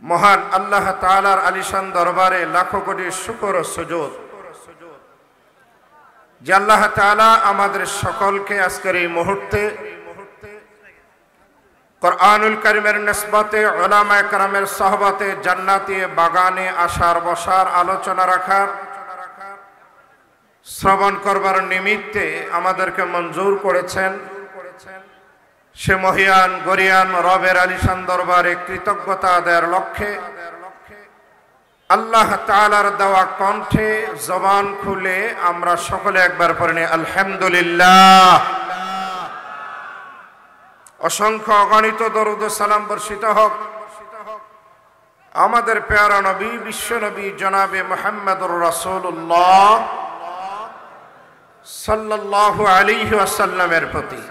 মহান আল্লাহ তাআলার আলিশান দরবারে লাখো কোটি শুকর ও সুজুদ যে আল্লাহ তাআলা আমাদের সকলকে আজকের এই মুহূর্তে কুরআনুল কারীমের নিসবতে উলামায়ে কেরামের সোহবতে জান্নাতি বাগানে আসার বসার আলোচনা রাখার শ্রবণ করবার নিমিত্তে আমাদেরকে মঞ্জুর করেছেন। সে মহিয়ান গরিয়ান রবের আলিশান দরবারে কৃতজ্ঞতা আদায়ের লক্ষ্যে আল্লাহ তাআলার দেওয়া কণ্ঠে জবান খুলে আমরা সকলে একবার পড়ে নিই আলহামদুলিল্লাহ। অসংখ্য অগণিত দরুদ ও সালাম বর্ষিত হোক আমাদের প্যারা নবী বিশ্ব নবী জনাবে মুহাম্মদুর রাসূলুল্লাহ সাল্লাল্লাহু আলাইহি ওয়াসাল্লামের প্রতি।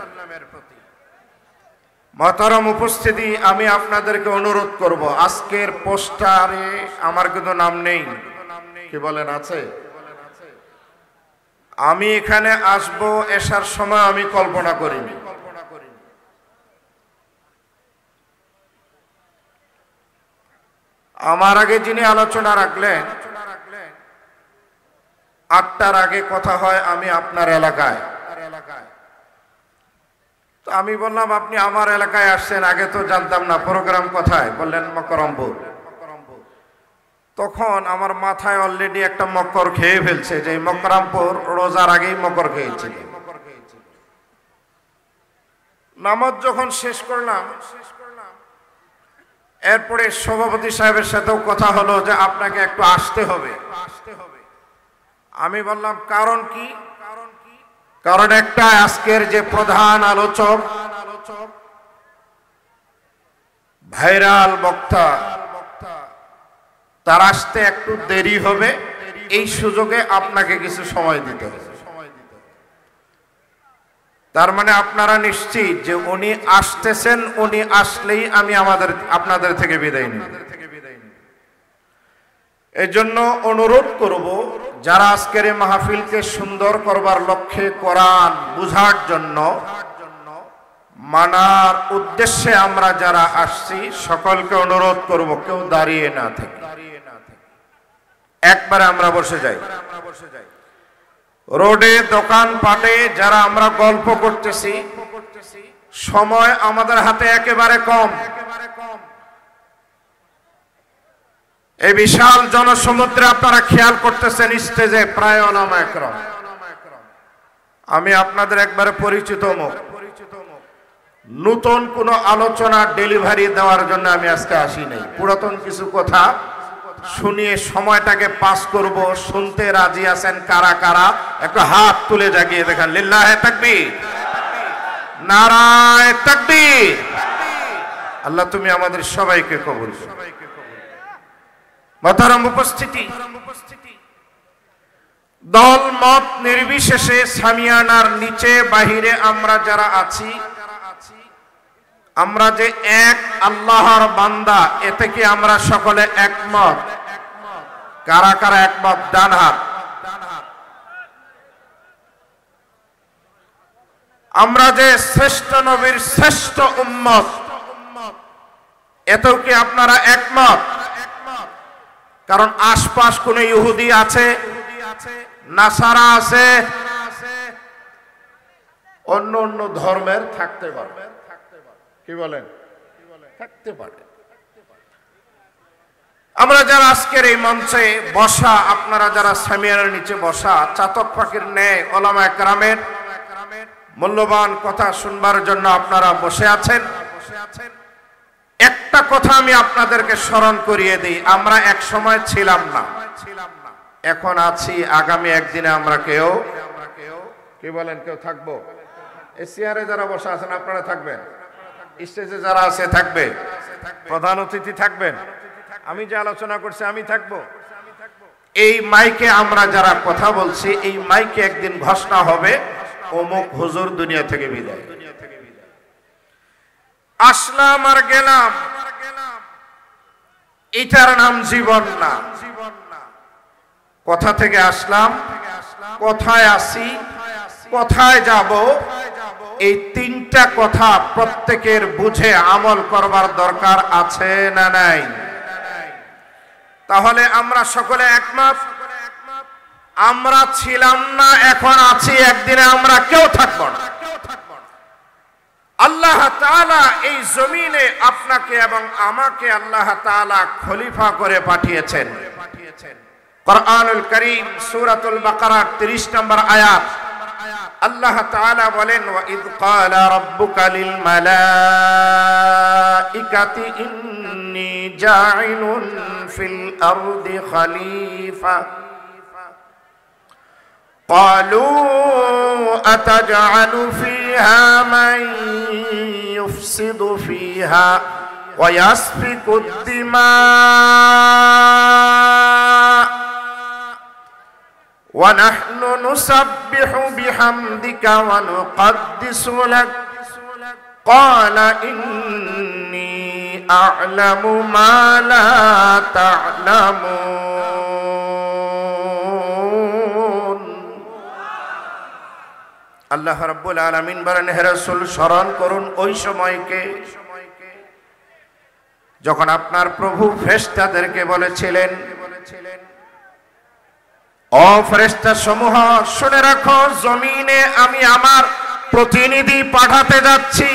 মহতারাম উপস্থিতি, আমি আপনাদেরকে অনুরোধ করব, আজকের পোস্টারে আমার কিন্তু নাম নেই, কি বলেন আছে? আমি এখানে আসব এসার সময় আমি কল্পনা করিনি। আমার আগে যিনি আলোচনা রাখলেন 8টার আগে কথা হয় আমি আপনার এলাকায়, তো আমি বললাম আপনি আমার এলাকায় আসছেন, আগে তো জানতাম না, প্রোগ্রাম কোথায়? বললেন মকরমপুর। তখন আমার মাথায় অলরেডি একটা মকর খেয়ে ফেলছে যে মকরমপুর রোজার আগেই মকর খেয়েছিল। নামাজ যখন শেষ করলাম এরপরে সভাপতি সাহেবের সাথেও কথা হলো যে আপনাকে একটু আসতে হবে। আমি বললাম কারণ কি? কারণ একটা, আজকের যে প্রধান আলোচক ভাইরাল বক্তা তার আসতে একটু দেরি হবে, এই সুযোগে আপনাকে কিছু সময় দিতে হবে। তার মানে আপনারা নিশ্চিত যে উনি আসতেছেন, উনি আসলেই আমি আপনাদের থেকে বিদায় নিব। এই জন্য অনুরোধ করব, যারা আজকের এই মাহফিলকে সুন্দর করবার লক্ষ্যে কোরআন বুঝার জন্য মানার উদ্দেশ্যে আমরা যারা আসছি সকলকে অনুরোধ করব কেউ দাঁড়িয়ে না থাকে, একবারে আমরা বসে যাই। রোডে দোকান পাটে যারা আমরা গল্প করতেছি, সময় আমাদের হাতে একেবারে কম। এই বিশাল জনসমুদ্রে আপনারা খেয়াল করতেছেন স্টেজে প্রায় ওলামায়ে কেরাম। আমি আপনাদের একবারে পরিচিত মুখ, নতুন কোনো আলোচনা ডেলিভারি দেওয়ার জন্য আমি আজকে আসি নাই। পুরাতন কিছু কথা শুনিয়ে সময়টাকে পাস করব। শুনতে রাজি আছেন কারা কারা? একটা হাত তুলে জাগিয়ে দেখান। লিল্লাহে তাকবীর, নারায়ে তাকবীর। আল্লাহ তুমি আমাদের সবাইকে কবুল করো। মহতারাম উপস্থিতি, দল মত নির্বিশেষে সামিয়ানার নিচে বাহিরে আমরা যারা আছি, আমরা যে এক আল্লাহর বান্দা, এতে কি আমরা সকলে একমত? কারা কারা একমত? ডান হাত। আমরা যে শ্রেষ্ঠ নবীর শ্রেষ্ঠ উম্মত, এতেও কি আপনারা একমত? কারণ আশপাশ কোন ইহুদি আছে, নাসারা আছে, অন্য অন্য ধর্মের থাকতে পারে, কি বলেন? থাকতে পারে। আমরা যারা আজকের এই মঞ্চে বসা, আপনারা যারা সামিয়ানার নিচে বসা, চাতক পাখির ন্যায় ওলামায়ে কেরামের মূল্যবান কথা শুনবার জন্য আপনারা বসে আছেন। একটা কথা আমি আপনাদেরকে স্মরণ করিয়ে দিই, আমরা এক সময় ছিলাম না, এখন আছি, আগামী একদিনে আমরা কেউ, কি বলেন, কেউ থাকবো। এই চেয়ারে যারা বসে আছেন আপনারা থাকবেন, স্টেজে যারা আছে থাকবে, প্রধান অতিথি থাকবেন, আমি যে আলোচনা করছি আমি থাকবো। এই মাইকে আমরা যারা কথা বলছি, এই মাইকে একদিন ঘোষণা হবে অমুক হুজুর দুনিয়া থেকে বিদায়। আসলাম আর গেলাম, এটার নাম জীবন না। কোথা থেকে আসলাম, কোথায় আসি, কোথায় যাব, এই তিনটা কথা প্রত্যেকের বুঝে আমল করবার দরকার আছে না নাই? তাহলে আমরা সকলে একমত, আমরা ছিলাম না, এখন আছি, একদিনে আমরা কেউ থাকবো না। আল্লাহ তাআলা এই জমিনে আপনাকে এবং আমাকে আল্লাহ তাআলা খলিফা করে পাঠিয়েছেন। কুরআনুল কারীম সূরাতুল বাকারার 30 নম্বর আয়াত আল্লাহ তাআলা বলেন, ওয়া ইয ক্বালা রাব্বুকা লিল মালাইকাতি ইন্নী জাইলুন ফিল আরদি খলিফা قالوا أتجعل فيها من يفسد فيها ويسفك الدماء ونحن نسبح بحمدك ونقدس لك قال إني أعلم ما لا تعلمون। আল্লাহ রাব্বুল আলামিন বলেন, হে রাসূল স্মরণ করুন ওই সময়কে যখন আপনার প্রভু ফেরেশতাদেরকে বলেছিলেন, ও ফেরেশতা সমূহ শুনে রাখো, জমিনে আমি আমার প্রতিনিধি পাঠাতে যাচ্ছি।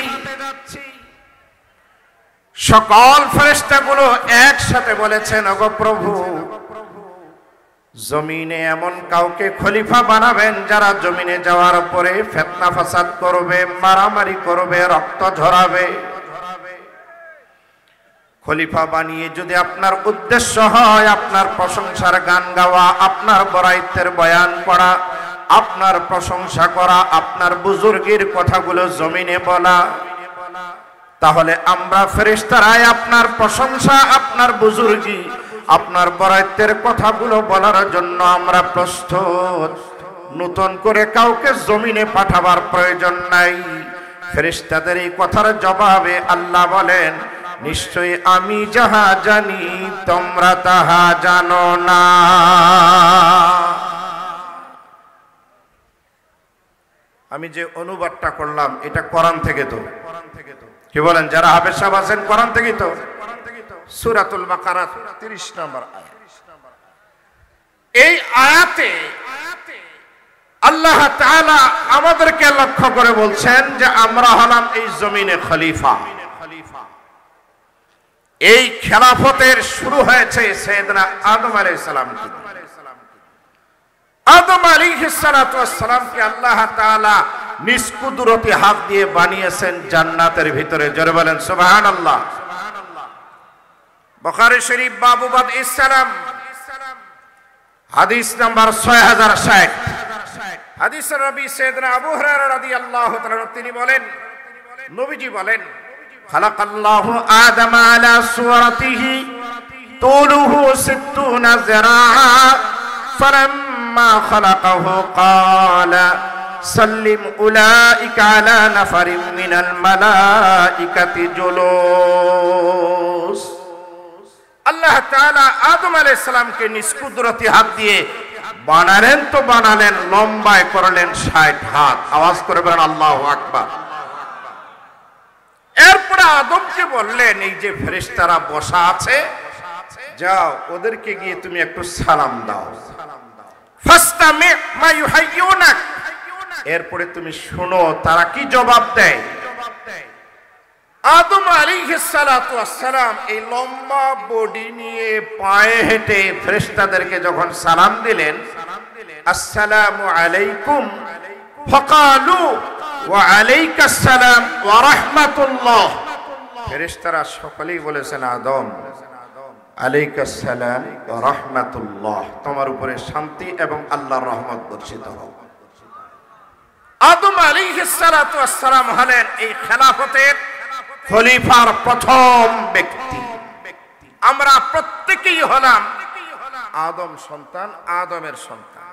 সকল ফেরেশতাগুলো একসাথে বলেছেন, ওগো প্রভু, জমিনে এমন কাউকে খলিফা বানাবেন যারা জমিনে যাওয়ার পরে ফিতনা ফাসাদ করবে, মারামারি করবে, রক্ত ঝরাবে। খলিফা বানিয়ে যদি আপনার উদ্দেশ্য হয় আপনার প্রশংসার গান গাওয়া, আপনার বড়াইতের বয়ান পড়া, আপনার প্রশংসা করা, আপনার বুজুর্গের কথাগুলো জমিনে বলা, তাহলে আমরা ফেরেশতারাই আপনার প্রশংসা, আপনার বুজুর্গি, আপনার বড়াইতের কথাগুলো বলার জন্য আমরা প্রস্তুত। নতুন করে কাউকে জমিনে পাঠাবার প্রয়োজন নাই। ফেরেশতাদের এই কথার জবাবে আল্লাহ বলেন, নিশ্চয়ই আমি যাহা জানি তোমরা তাহা জানো না। আমি যে অনুবাদটা করলাম এটা কোরআন থেকে, তো কি বলেন যারা হাফেজ সাহেব আছেন, কোরআন থেকে তো। সূরাতুল বাকারা 30 নম্বর আয়াত। এই আয়াতে আল্লাহ তাআলা আমাদেরকে লক্ষ্য করে বলছেন যে আমরা হলাম এই জমিনে খলিফা। এই খেলাফতের শুরু হয়েছে সাইয়েদনা আদম আলাইহিস সালাম থেকে। আদম আলাইহিস সালাতু ওয়াস সালামকে আল্লাহ তাআলা নিজ কুদরতি হাত দিয়ে বানিয়েছেন জান্নাতের ভিতরে। জোরে বলেন সুবহানাল্লাহ। বুখারী শরীফ বাবু বাদঈস সালাম হাদিস নাম্বার 6060। হাদিসের নবী সাইয়েদনা আবু হুরায়রা রাদিয়াল্লাহু তাআলা তিনি বলেন, নবীজি বলেন, খালাকাল্লাহু আদামা আলা সুরাতিহি তুলুহু 60 যিরাআ ফালাম্মা খালাকাহু ক্বালা সাল্লিম উলাইকা আলা নাফারিন মিনাল মালাইকাতি জুলুস। আল্লাহ তাআলা আদম আলাইহিস সালামকে নিজ কুদরতি হাত দিয়ে বানালেন, তো বানালেন, লম্বায় করলেন 60 হাত। আওয়াজ করে বলেন আল্লাহু আকবার। এরপরে আদমকে বললেন, এই যে ফেরেশতারা বসা আছে, যাও ওদেরকে গিয়ে তুমি একটু সালাম দাও। ফাস্তামি মা ইউহাইয়ুনাক, এরপরে তুমি শোনো তারা কি জবাব দেয়। আদম আলাইহিস সালাতু ওয়াস সালাম এই লম্বা বডি নিয়ে পায়ে হেঁটে ফেরেশতাদেরকে যখন সালাম দিলেন, আসসালামু আলাইকুম, ফাকালু ওয়া আলাইকাস সালাম ওয়া রাহমাতুল্লাহ। ফেরেশতারা সকলেই বলেছেন, আদম আলাইকাস সালাম ওয়া রাহমাতুল্লাহ, তোমার উপরে শান্তি এবং আল্লাহর রহমত বর্ষিত হোক। আদম আলাইহিস সালাতু ওয়াস সালাম হলেন এই খেলাফতের খলিফার প্রথম ব্যক্তি। আমরা প্রত্যেকেই হলাম আদম সন্তান, আদমের সন্তান।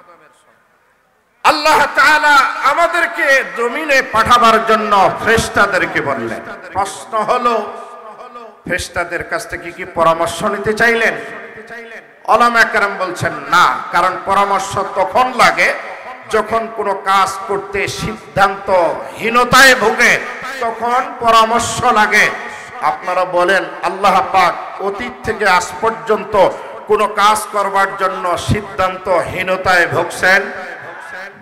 আল্লাহ তাআলা আমাদেরকে জমিনে পাঠাবার জন্য ফেরেশতাদেরকে বললেন। প্রশ্ন হলো, ফেরেশতাদের কাছ থেকে কি পরামর্শ নিতে চাইলেন? উলামা কেরাম বলছেন না, কারণ পরামর্শ তখন লাগে যখন কোনো কাজ করতে সিদ্ধান্তহীনতায় ভোগে, তখন পরামর্শ লাগে। আপনারা বলেন আল্লাহ পাক অতীত থেকে আজ পর্যন্ত কোনো কাজ করবার জন্য সিদ্ধান্তহীনতায় ভুগছেন,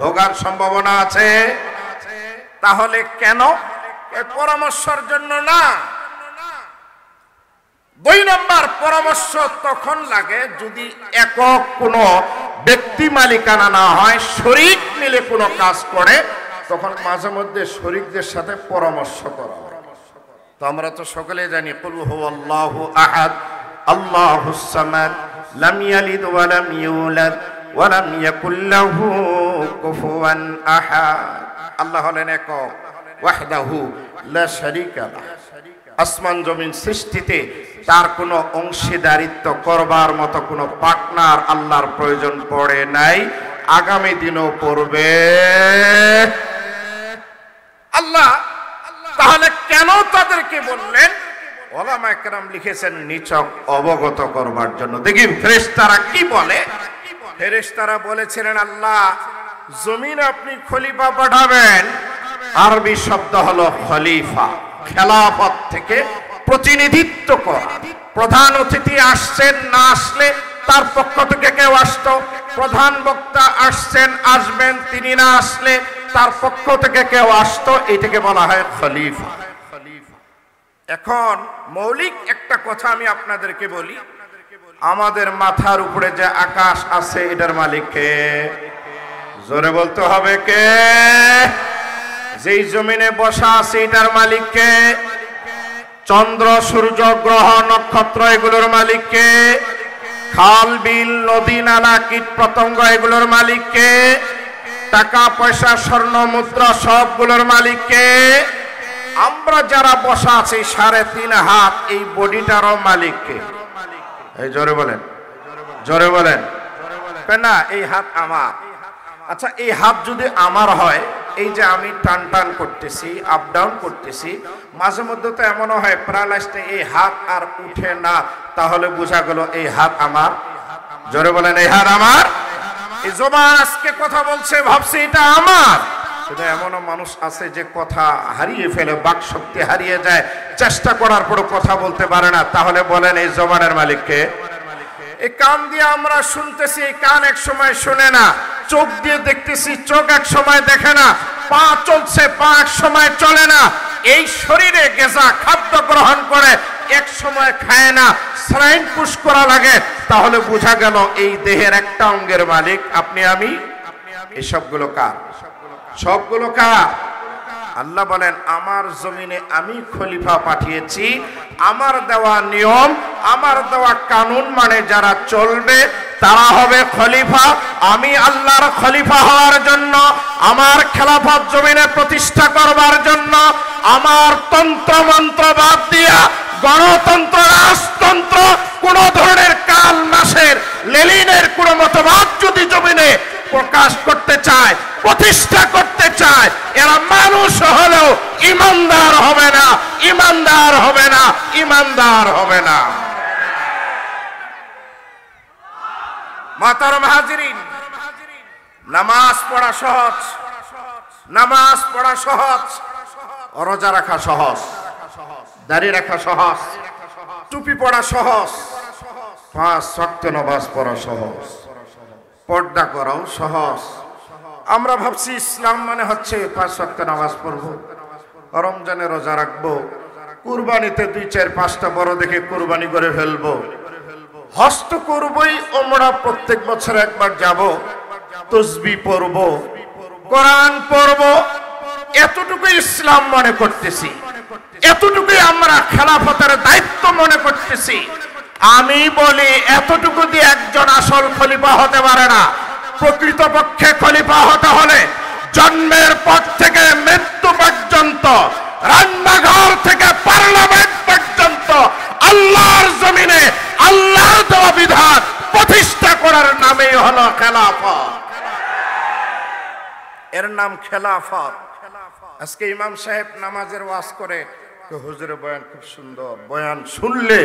ভোগার সম্ভাবনা আছে। তাহলে কেন? পরামর্শের জন্য না। 2 নম্বর, পরামর্শ তখন লাগে যদি একক কোনো ব্যক্তি মালিকানা না হয়, শরীক মিলে কোনো কাজ করে, তখন মাঝে মধ্যে শরীকদের সাথে পরামর্শ করা হয়। তো আমরা তো সকলে জানি কুল হুয়াল্লাহু আহাদ আল্লাহুস সামাদ লাম ইয়ালিদ ওয়া লাম ইউলাদ ওয়া লাম ইয়াকুল লাহু কুফুয়ান আহাদ। আল্লাহ হলেন একক, ওয়াহদাহু লা শারীকা লাহ। আসমান জমিন সৃষ্টিতে তার কোনো অংশীদারিত্ব করবার মতো কোনো পার্টনার আল্লাহর প্রয়োজন পড়ে নাই, আগামী দিনও পড়বে আল্লাহ। তাহলে কেন তাদেরকে বললেন? ওলামায়ে কেরাম লিখেছেন নিছক অবগত করবার জন্য। দেখি ফেরেশতারা কি বলে। ফেরেশতারা বলেছিলেন আল্লাহ জমিন আপনি খলিফা পাঠাবেন। আরবি শব্দ হলো খলিফা, খেলাফত থেকে প্রতিনিধিত্ব করা। প্রধান অতিথি আসছেন, না আসলে তার পক্ষ থেকে কেউ আসতো। প্রধান বক্তা আসছেন, আসবেন, তিনি না আসলে তার পক্ষ থেকে কেউ আসতো। এটাকে বলা হয় খলিফা। এখন মৌলিক একটা কথা আমি আপনাদেরকে বলি, আমাদের মাথার উপরে যে আকাশ আছে এটার মালিক কে? জোরে বলতে হবে কে? যেই জমিনে বসা আছে এটার মালিক কে? চন্দ্র, সূর্য, গ্রহ, নক্ষত্র এগুলোর মালিক কে? খাল, বিল, নদী, নালা, কীট পতঙ্গ এগুলোর মালিক কে? টাকা পয়সা, স্বর্ণ, মুদ্রা সবগুলোর মালিক কে? আমরা যারা বসা আছি 3.5 হাত, এই বডিটারও মালিক কে? এই জোরে বলেন, জোরে বলেন। না এই হাত আমার। আচ্ছা এই হাত যদি আমার হয়, এই যে আমি টান টান করতেছি, আপ ডাউন করতেছি, মাঝে মধ্যে তো এমনও হয় প্যারালাইজড এই হাত আর উঠে না, তাহলে বোঝা গেল এই হাত আমার। জোরে বলেন এই হাত আমার। এই জবান আজকে কথা বলছে, ভাবছে এটা আমার। কিন্তু এমনও মানুষ আছে যে কথা হারিয়ে ফেলে, বাক শক্তি হারিয়ে যায়, চেষ্টা করার পরও কথা বলতে পারে না। তাহলে বলেন এই জবানের মালিককে? এই কান দিয়ে আমরা শুনতেছি, এই কান এক সময় শুনে না। চোখ দিয়ে দেখতেছি, চোখ এক সময় দেখে না। পা চলছে, পা এক সময় চলে না। এই শরীরে গেজা খাদ্য গ্রহণ করে, এক সময় খায় না, স্যালাইন পুশ করা লাগে। তাহলে বোঝা গেল এই দেহের একটা অঙ্গের মালিক আপনি, আমি। এই সবগুলো কার? সবগুলো কার? আল্লাহ বলেন আমার জমিনে আমি খলিফা পাঠিয়েছি। আমার দেওয়া নিয়ম, আমার দেওয়া কানুন মানে যারা চলবে তারা হবে খলিফা। আমি আল্লাহর খলিফা হওয়ার জন্য, আমার খেলাফত জমিনে প্রতিষ্ঠা করবার জন্য, আমার তন্ত্র মন্ত্র বাদ দিয়া গণতন্ত্র, রাজতন্ত্র, কোন ধরনের কাল মাসের লেলিনের কোন মতবাদ যদি জমিনে প্রকাশ করতে চায়, প্রতিষ্ঠা করতে চায়, এরা মানুষ হলেও ইমানদার হবে না, ইমানদার হবে না, ইমানদার হবে না। মাতারম হাজিরিন, নামাজ পড়া সহজ, নামাজ পড়া সহজ, রোজা রাখা সহজ, দাড়ি রাখা সহজ, টুপি পড়া সহজ, 5 ওয়াক্ত নামাজ পড়া সহজ, পর্দা করাও সহজ। আমরা ভাবছি ইসলাম মানে হচ্ছে 5 ওয়াক্ত নামাজ পড়বো, রমজানে রোজা রাখবো, কুরবানিতে 2-4-5টা বড় দেখে কুরবানি করে ফেলবো, হজ তো করবই, ওমরা প্রত্যেক বছর একবার যাব, তাসবিহ পড়বো, কোরআন পড়বো। এতটুকুই ইসলাম মনে করতেছি, এতটুকুই আমরা খেলাফতের দায়িত্ব মনে করতেছি। আমি বলি এতটুকু দিয়ে একজন আসল খলিফা হতে পারে না। প্রকৃতপক্ষে খলিফা হতে হলে জন্মের পর থেকে মৃত্যু পর্যন্ত, রান্নাঘর থেকে পার্লামেন্ট পর্যন্ত আল্লাহর জমিনে আল্লাহর দেওয়া বিধান প্রতিষ্ঠা করার নামই হলো খেলাফত। এর নাম খেলাফত। আজকে ইমাম সাহেব নামাজের ওয়াজ করে, হুজুরের বয়ান খুব সুন্দর, বয়ান শুনলে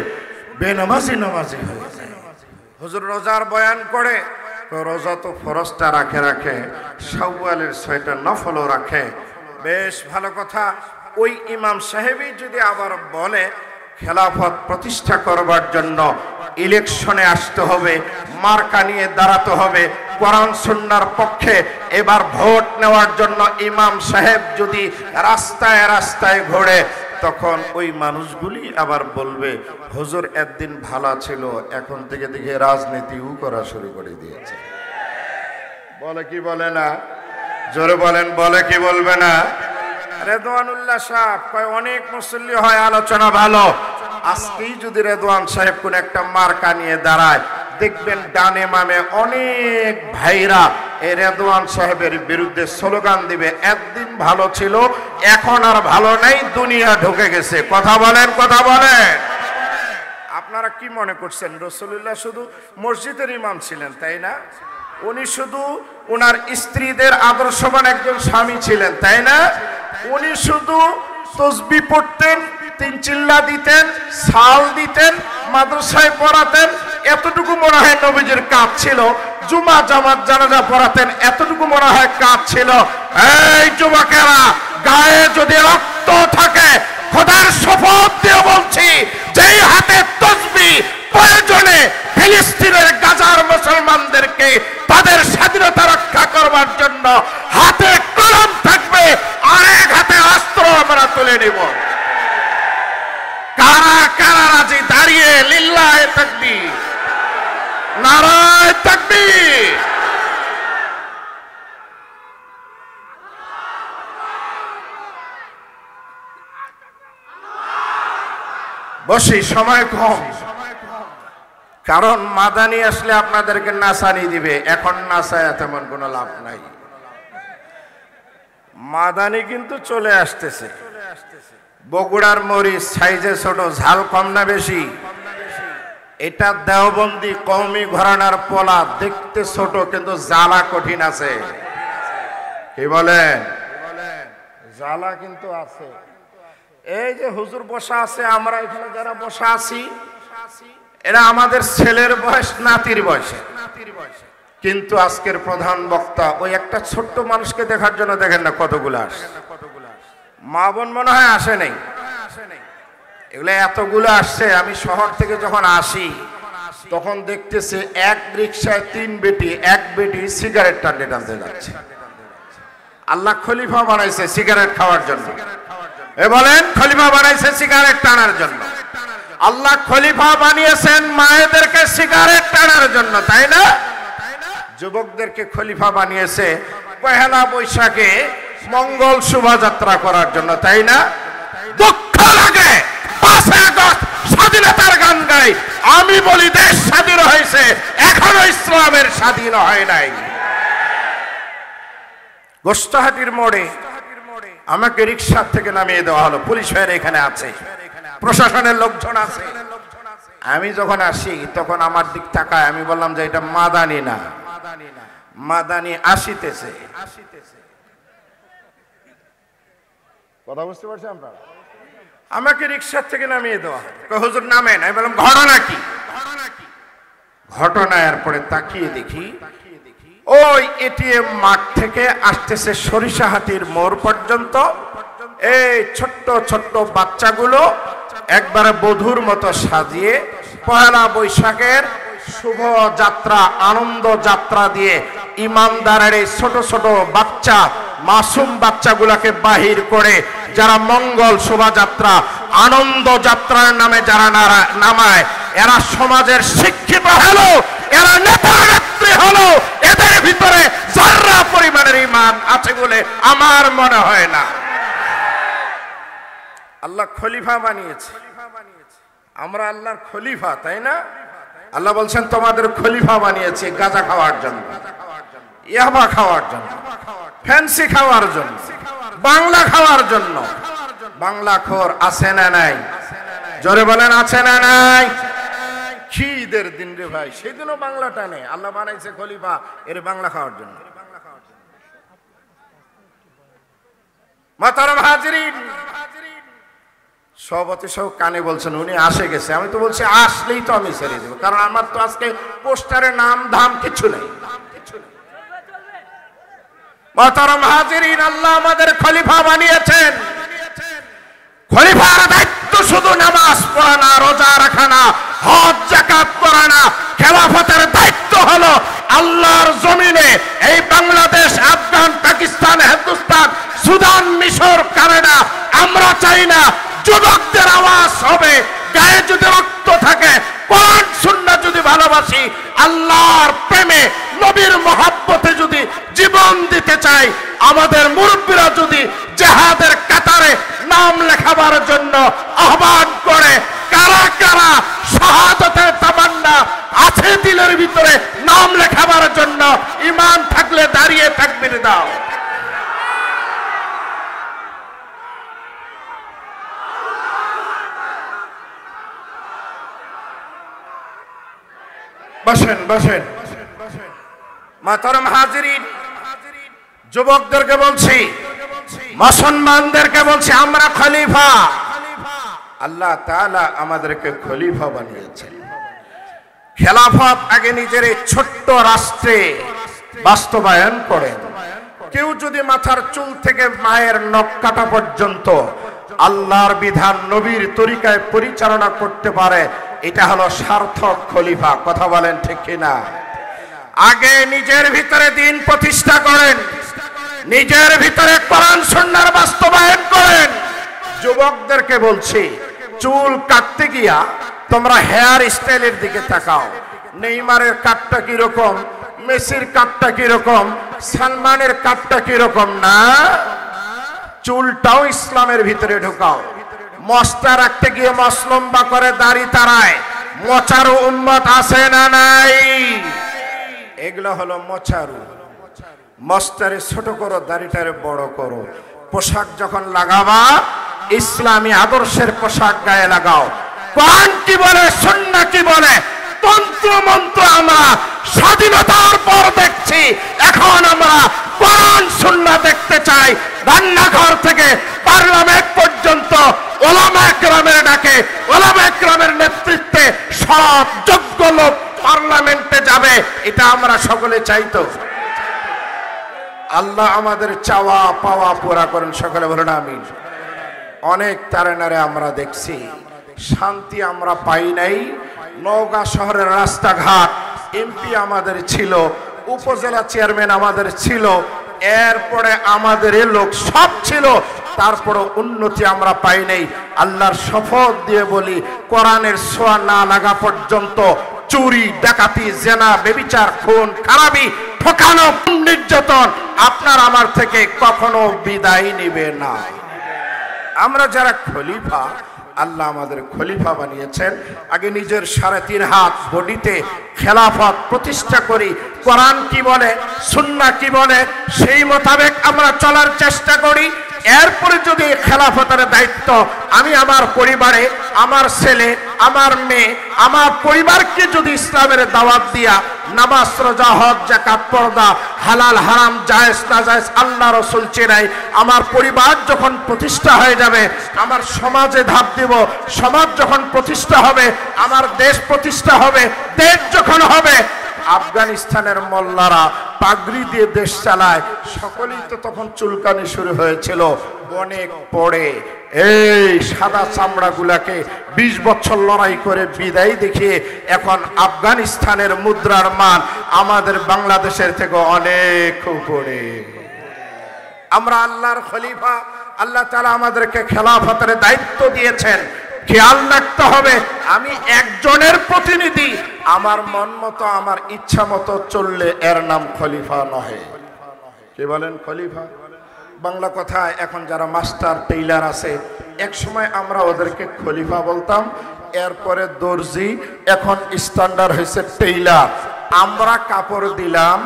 বেনামাজি নামাজি হয়ে যায়। হুজুর রোজার বয়ান করে, রোজা তো ফরজটা রাখে, শাওয়ালের 6টা নফলও রাখে। বেশ ভালো কথা। ওই ইমাম সাহেবই যদি আবার বলে খেলাফত প্রতিষ্ঠা করবার জন্য ইলেকশনে আসতে হবে, মার্কা নিয়ে দাঁড়াতে হবে কোরআন সুন্নাহর পক্ষে। এবার ভোট নেওয়ার জন্য ইমাম সাহেব যদি রাস্তায় রাস্তায় ঘোরে, তখন ওই মানুষগুলি আবার বলবে হুজুর একদিন ভালো ছিল, এখন থেকে দেখে রাজনীতিও করা শুরু করে দিয়েছে। বলে কি বলে না? জোরে বলেন, বলে কি বলবে না? রেদওয়ানুল্লাহ সাহেব কয় অনেক মুসল্লি হয়, আলোচনা ভালো। আজকেই যদি রেদওয়ান সাহেব কোন একটা মার্কা নিয়ে দাঁড়ায়, দেখবেন ডানে মামে অনেক ভাইরা এই রেদওয়ান সাহেবের বিরুদ্ধে স্লোগান দিবে, একদিন ভালো ছিল এখন আর ভালো নাই, দুনিয়া ঢুকে গেছে। কথা বলেন, কথা বলেন। আপনারা কি মনে করছেন রাসূলুল্লাহ শুধু মসজিদের ইমাম ছিলেন, তাই না? উনি শুধু ওনার স্ত্রীদের আদর্শবান একজন স্বামী ছিলেন, তাই না? উনি শুধু তসবিহ পড়তেন, তিন চিল্লা দিতেন, সাল দিতেন, মাদ্রাসায় পড়াতেন, এতটুকু মনে হয় নবীজির কাজ ছিল। জুমা জামাত জানাজা পড়াতেন, এতটুকু মনে হয় কাজ ছিল। এই যুবকেরা, গায়ে যদি রক্ত থাকে, খোদার শপথ দিয়ে বলছি, যেই হাতে তসবিহ প্রয়োজনে ফিলিস্তিনের গাজার মুসলমানদেরকে তাদের স্বাধীনতা রক্ষা করবার জন্য হাতে কলম থাকবে, আরেক হাতে অস্ত্র আমরা তুলে নিব। কারা কারা রাজি দাঁড়িয়ে লিল্লাহে তাকবীর, নারায়ে তাকবীর। বসি, সময় কম, কারণ মাদানি আসলে আপনাদেরকে নাসানি দিবে, এখন নাসায় তেমন কোনো লাভ নাই। মাদানি কিন্তু চলে আসতেছে। বগুড়ার মরিচ সাইজে ছোট, ঝাল কম না বেশি? এটা দেওবন্দি কওমি ঘরানার পোলা, দেখতে ছোট কিন্তু জ্বালা কঠিন আছে। কি বলেন? জ্বালা কিন্তু আছে। এই যে হুজুর বসা আছে, আমরা এখানে যারা বসা আছি, এরা আমাদের ছেলের বয়স, নাতির বয়সে। কিন্তু আজকের প্রধান বক্তা ওই একটা ছোট্ট মানুষকে দেখার জন্য দেখেন না কতগুলো আসে। মা বোন মনে হয় আসে নাই, এগুলো এতগুলো আসছে। আমি শহর থেকে যখন আসি তখন দেখতেছি এক রিক্সায় তিন বেটি, এক বেটি সিগারেট টানতে টানতে যাচ্ছে। আল্লাহ খলিফা বানাইছে সিগারেট খাওয়ার জন্য। এ বলেন, খলিফা বানাইছে সিগারেট টানার জন্য। আল্লাহ খলিফা বানিয়েছেন মায়েদেরকে সিগারেট টানার জন্য, তাই না? যুবকদেরকে খলিফা বানিয়েছে পহেলা বৈশাখে মঙ্গল শোভাযাত্রা করার জন্য, তাই না? দুঃখ লাগে 5 আগস্ট স্বাধীনতার গান গাই, আমি বলি দেশ স্বাধীন হয়েছে, এখনো ইসলামের স্বাধীন হয় নাই। গোস্তাহাটির মোড়ে আমাকে রিক্সা থেকে নামিয়ে দেওয়া হলো, পুলিশ ভাইয়ের এখানে আছে, প্রশাসনের লোকজন আছে। আমি যখন আসি তখন আমার দিক তাকায়, আমি বললাম যে এটা মাদানি না, মাদানি আসিতেছে। কথা বুঝতে পারছেন আপনারা? আমাকে রিক্সা থেকে নামিয়ে দেওয়া, হুজুর নামেন। আমি বললাম ঘটনা কি? ঘটনা এরপরে তাকিয়ে দেখি ওই এটিএম মাঠ থেকে আসতেছে সরিষাহাটির মোড় পর্যন্ত এই ছোট্ট ছোট্ট বাচ্চাগুলো একবারে বধূর মতো সাজিয়ে পহেলা বৈশাখের শুভ যাত্রা, আনন্দ যাত্রা দিয়ে ইমানদারের এই ছোট ছোট বাচ্চা, মাসুম বাচ্চাগুলোকে বাহির করে যারা মঙ্গল শোভাযাত্রা, আনন্দ যাত্রার নামে যারা নামায়, এরা সমাজের শিক্ষিত হলো, এরা নেতা নেত্রী হলো, এদের ভিতরে যারা পরিমাণের ঈমান আছে বলে আমার মনে হয় না। আল্লাহ খলিফা বানিয়েছে, আমরা আল্লাহর খলিফা, তাই না? আল্লাহ বলছেন তোমাদের খলিফা বানিয়েছে গাঁজা খাওয়ার জন্য, ইয়াবা খাওয়ার জন্য, ফ্যান্সি খাওয়ার জন্য, বাংলা খাওয়ার জন্য। বাংলা খোর আছে না নাই? জোরে বলেন আছে না নাই? খিদের দিন রে ভাই, সেদিনও বাংলা টানে। আল্লাহ বানাইছে খলিফা এর বাংলা খাওয়ার জন্য। মাতারাম হাজিরিন, সভাপতি সহ কানে বলছেন উনি আসে গেছে। আমি তো বলছি আসলেই তো আমি ছেড়ে দেবো, কারণ আমার তো আজকে পোস্টারে নাম ধাম কিছু নেই। মাতারাম হাজিরিন, আল্লাহ আমাদের খলিফা বানিয়েছেন। খলিফার দায়িত্ব শুধু নামাজ পড়া না, রোজা রাখা না, হজ যাকাত করা চাই না, যুবকদের আওয়াজ হবে। গায়ে যদি রক্ত থাকে, কোরআন সুন্নাহ যদি ভালোবাসি, আল্লাহর প্রেমে নবীর মহব্বতে যদি জীবন দিতে চাই, আমাদের মুরব্বীরা যদি জিহাদের কাতারে নাম লেখাবার জন্য আহ্বান করে, কারা কারা শাহাদাতের তামান্না আছে দিলের ভিতরে নাম লেখাবার জন্য, ঈমান থাকলে দাঁড়িয়ে তাকবীর দাও। বসেন বসেন। মাহতারাম হাজিরিন, যুবকদেরকে বলছি, মুসলমানদেরকে বলছি, আমরা খলিফা। আল্লাহ তাআলা আমাদেরকে খলিফা বানিয়েছেন। খেলাফত আগে নিজের এই ছোট্ট রাষ্ট্রে বাস্তবায়ন করেন। কেউ যদি মাথার চুল থেকে মায়ের নখ কাটা পর্যন্ত আল্লাহর বিধান নবীর তরিকায় পরিচালনা করতে পারে, এটা হলো সার্থক খলিফা। কথা বলেন ঠিক কিনা? আগে নিজের ভিতরে দিন প্রতিষ্ঠা করেন, নিজের ভিতরে কোরআন সুন্নাহর বাস্তবায়ন করেন। যুবকদেরকে বলছি, চুল কাটতে গিয়া তোমরা হেয়ার স্টাইলের দিকে তাকাও। নেইমারের কাটটা কি রকম, মেসির কাটটা কি রকম, সালমানের কাটটা কি রকম না, চুলটাও ইসলামের ভিতরে ঢোকাও। মস্তা রাখতে গিয়ে মসলম্বা করে দাড়ি তারায়, মোচারু উম্মত আছে না নাই? এগুলো হলো মোচারু। মস্তারে ছোট করো, দাড়িটারে বড় করো। পোশাক যখন লাগাবা, ইসলামী আদর্শের পোশাক গায়ে লাগাও। কোরআন কি বলে, সুন্নাহ কি বলে, তন্ত্র মন্ত্র আমরা স্বাধীনতার পর দেখছি। এখন আমরা কোরআন সুন্নাহ দেখতে চাই। রান্নাঘর থেকে পার্লামেন্ট পর্যন্ত ওলামা কেরামের ডাকে, ওলামা কেরামের নেতৃত্বে সব যোগ্য লোক পার্লামেন্টে যাবে, এটা আমরা সকলে চাইতো। আল্লাহ আমাদের চাওয়া পাওয়া পুরা করেন, সকলে বলেন আমিন। অনেক তারেনারে আমরা দেখছি, শান্তি আমরা পাই নাই। নওগাঁ শহরের রাস্তাঘাট এমপি আমাদের ছিল, উপজেলা চেয়ারম্যান আমাদের ছিল, এরপরে আমাদের লোক সব ছিল, তারপরে উন্নতি আমরা পাই নাই। আল্লাহর শপথ দিয়ে বলি, কোরআনের ছোঁয়া না লাগা পর্যন্ত চুরি, ডাকাতি, জেনা, ব্যভিচার, খুন, খারাপি, ঠকানো, নির্যাতন আপনার আমার থেকে কখনো বিদায় নিবে না। আমরা যারা খলিফা, আল্লাহ আমাদের খলিফা বানিয়েছেন। আগে নিজের 3.5 হাত বডিতে খেলাফত প্রতিষ্ঠা করি। কোরআন কি বলে, সুন্নাহ কি বলে, সেই মোতাবেক আমরা চলার চেষ্টা করি। এরপরে যদি খেলাফতের দায়িত্ব আমি আমার পরিবারে, আমার ছেলে, আমার মেয়ে, আমার পরিবারকে যদি ইসলামের দাওয়াত দিয়া নামাজ, রোজা, হজ, যাকাত, পর্দা, হালাল হারাম, জায়েজ না জায়েজ আল্লাহ রাসূল চেনাই, আমার পরিবার যখন প্রতিষ্ঠা হয়ে যাবে, আমার সমাজে ধাপ দিব। সমাজ যখন প্রতিষ্ঠা হবে, আমার দেশ প্রতিষ্ঠা হবে। দেশ যখন হবে, আফগানিস্তানের মোল্লারা পাগড়ি দিয়ে দেশ চালায়, সকলেই তো তখন চুলকানি শুরু হয়েছিল। অনেক পরে এই সাদা চামড়াগুলাকে 20 বছর লড়াই করে বিদায় দেখিয়ে এখন আফগানিস্তানের মুদ্রার মান আমাদের বাংলাদেশের থেকে অনেক উপরে। আমরা আল্লাহর খলিফা, আল্লাহ তাআলা আমাদেরকে খেলাফতের দায়িত্ব দিয়েছেন। খেয়াল রাখতে হবে, আমি একজনের প্রতিনিধি। আমার মন মতো, আমার ইচ্ছা মতো চললে এর নাম খলিফা নহে। কি বলেন? খলিফা বাংলা কথায় এখন যারা মাস্টার টেইলার আছে, এক সময় আমরা ওদেরকে খলিফা বলতাম, এরপরে দর্জি, এখন স্ট্যান্ডার্ড হয়েছে টেইলার। আমরা কাপড় দিলাম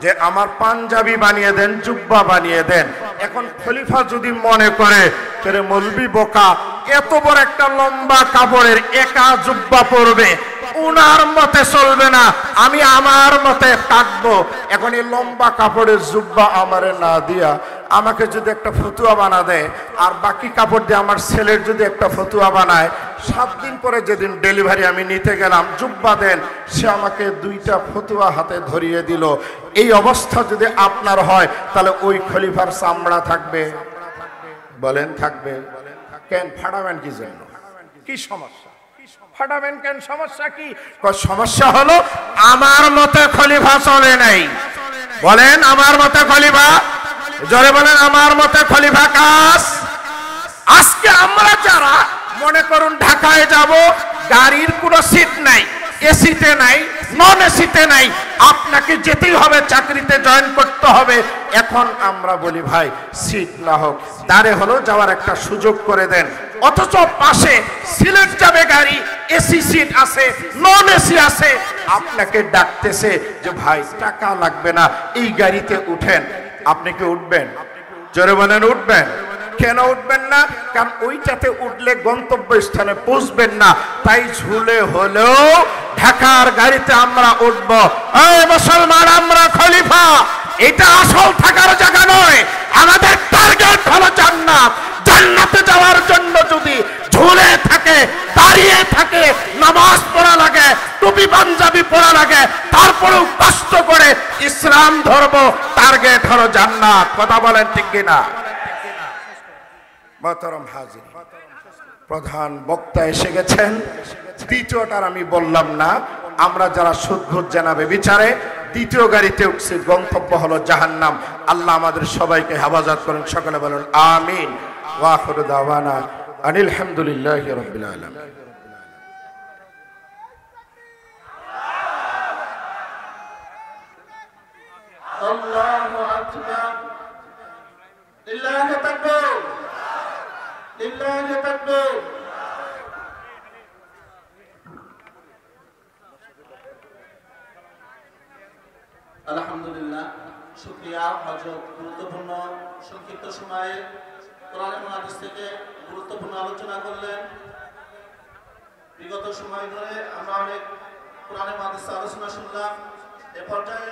যে আমার পাঞ্জাবি বানিয়ে দেন, জুব্বা বানিয়ে দেন। এখন খলিফা যদি মনে করে তাহলে মৌলবি বোকা, এত বড় একটা লম্বা কাপড়ের একা জুব্বা পরবে, উনার মতে চলবে না, আমি আমার মতে কাটবো। এখন এই লম্বা কাপড়ের জুব্বা আমারে না দিয়া আমাকে যদি একটা ফতুয়া বানা দেয়, আর বাকি কাপড় দিয়ে আমার ছেলের যদি একটা ফতুয়া বানায়, 7 দিন পরে যেদিন ডেলিভারি আমি নিতে গেলাম, জুব্বা দেন, সে আমাকে 2টা ফতুয়া হাতে ধরিয়ে দিল। এই অবস্থা যদি আপনার হয়, তাহলে ওই খলিফার চামড়া থাকবে? বলেন থাকবে? কেন ফাটাবেন কি জন্য? কি সমস্যা? ফাটাবেন কেন? সমস্যা কি? সমস্যা হলো আমার মতে খলিফা চলে নাই। বলেন আমার মতে খলিফা, জোরে বলেন আমার মতে খলিফা কাজ। আজকে আজকে আমরা যারা মনে করুন ঢাকায় যাব, গাড়ির কোনো সিট নাই, এসিতে নাই, নন এসিতে নাই, আপনাকে যেতেই হবে, চাকরিতে জয়েন করতে হবে। এখন আমরা বলি ভাই সিট না হোক, দাঁড়ে হলো যাওয়ার একটা সুযোগ করে দেন। অথচ পাশে সিলেট যাবে গাড়ি, এসি সিট আছে, নন এসি আছে, আপনাকে ডাকতেছে যে ভাই টাকা লাগবে না, এই গাড়িতে উঠেন। আপনি কি উঠবেন? জোরে বলেন উঠবেন? কেন উঠবেন না? কারণ ওইটাতে উঠলে গন্তব্য স্থানে পৌঁছবেন না, তাই ঝুলে হলেও ঢাকার গাড়িতে আমরা উঠব। এই মুসলমান, আমরা খলিফা, এটা আসল থাকার জায়গা নয়, আমাদের টার্গেট হলো জান্নাত। জান্নাতে যাওয়ার জন্য যদি ঝুলে থাকে, দাঁড়িয়ে থাকে, নামাজ পড়া লাগে, টুপি পাঞ্জাবি পড়া লাগে, তারপরেও কষ্ট করে ইসলাম ধর্ম, টার্গেট হলো জান্নাত। কথা বলেন ঠিক কিনা? মোহতারাম হাজির, প্রধান বক্তা এসে গেছেন। দ্বিতীয়টার আমি বললাম না, আমরা যারা সুদঘুষ জানাবে বিচারে দ্বিতীয় গাড়িতে উঠছি, গন্তব্য হলো জাহান্নাম। আল্লাহ আমাদের সবাইকে হেফাজত করেন, সকলে বলেন আমিন। ওয়া আখিরু দাওয়ানা আনিল হামদুলিল্লাহি রাব্বিল আলামিন। আল্লাহু আকবার, লিল্লাহি তাকবীর, লিল্লাহি তাকবীর। আলহামদুলিল্লাহ, শুকরিয়া হযরত। গুরুত্বপূর্ণ সংক্ষিপ্ত সময়ে কোরআন এবং হাদিস থেকে গুরুত্বপূর্ণ আলোচনা করলেন। বিগত সময় ধরে আমরা অনেক কোরআন এবং হাদিসের আলোচনা শুনলাম। এ পর্যায়ে